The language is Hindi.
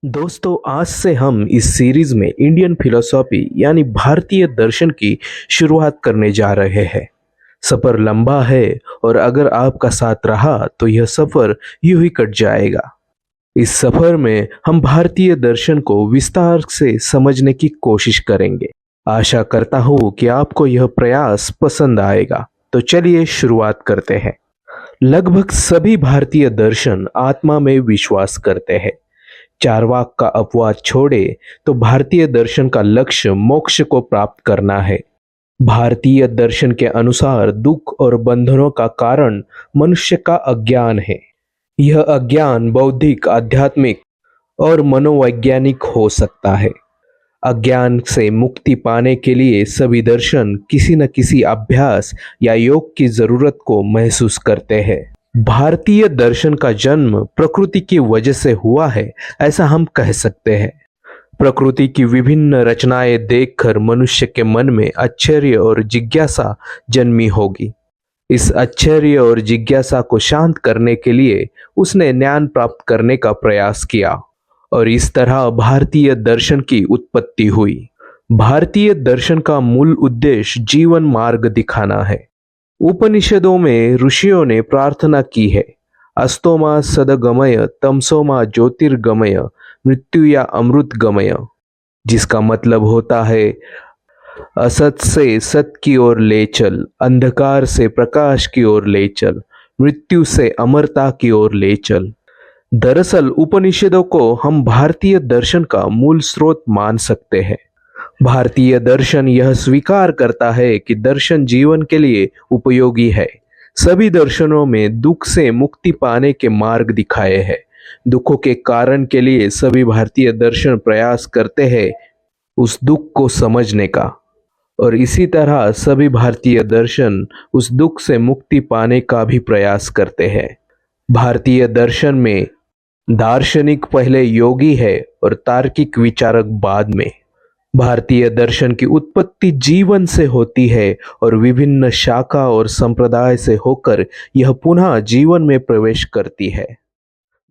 दोस्तों, आज से हम इस सीरीज में इंडियन फिलोसॉफी यानी भारतीय दर्शन की शुरुआत करने जा रहे हैं। सफर लंबा है और अगर आपका साथ रहा तो यह सफर यूं ही कट जाएगा। इस सफर में हम भारतीय दर्शन को विस्तार से समझने की कोशिश करेंगे। आशा करता हूँ कि आपको यह प्रयास पसंद आएगा। तो चलिए शुरुआत करते हैं। लगभग सभी भारतीय दर्शन आत्मा में विश्वास करते हैं। चार्वाक का अपवाद छोड़े तो भारतीय दर्शन का लक्ष्य मोक्ष को प्राप्त करना है। भारतीय दर्शन के अनुसार दुख और बंधनों का कारण मनुष्य का अज्ञान है। यह अज्ञान बौद्धिक, आध्यात्मिक और मनोवैज्ञानिक हो सकता है। अज्ञान से मुक्ति पाने के लिए सभी दर्शन किसी न किसी अभ्यास या योग की जरूरत को महसूस करते हैं। भारतीय दर्शन का जन्म प्रकृति की वजह से हुआ है, ऐसा हम कह सकते हैं। प्रकृति की विभिन्न रचनाएं देखकर मनुष्य के मन में आश्चर्य और जिज्ञासा जन्मी होगी। इस आश्चर्य और जिज्ञासा को शांत करने के लिए उसने ज्ञान प्राप्त करने का प्रयास किया और इस तरह भारतीय दर्शन की उत्पत्ति हुई। भारतीय दर्शन का मूल उद्देश्य जीवन मार्ग दिखाना है। उपनिषदों में ऋषियों ने प्रार्थना की है, अस्तोमा सदगमय तमसोमा ज्योतिर्गमय मृत्युया अमृत गमय, जिसका मतलब होता है असत से सत की ओर ले चल, अंधकार से प्रकाश की ओर ले चल, मृत्यु से अमरता की ओर ले चल। दरअसल उपनिषदों को हम भारतीय दर्शन का मूल स्रोत मान सकते हैं। भारतीय दर्शन यह स्वीकार करता है कि दर्शन जीवन के लिए उपयोगी है। सभी दर्शनों में दुख से मुक्ति पाने के मार्ग दिखाए हैं। दुखों के कारण के लिए सभी भारतीय दर्शन प्रयास करते हैं उस दुख को समझने का, और इसी तरह सभी भारतीय दर्शन उस दुख से मुक्ति पाने का भी प्रयास करते हैं। भारतीय दर्शन में दार्शनिक पहले योगी है और तार्किक विचारक बाद में। भारतीय दर्शन की उत्पत्ति जीवन से होती है और विभिन्न शाखा और संप्रदाय से होकर यह पुनः जीवन में प्रवेश करती है।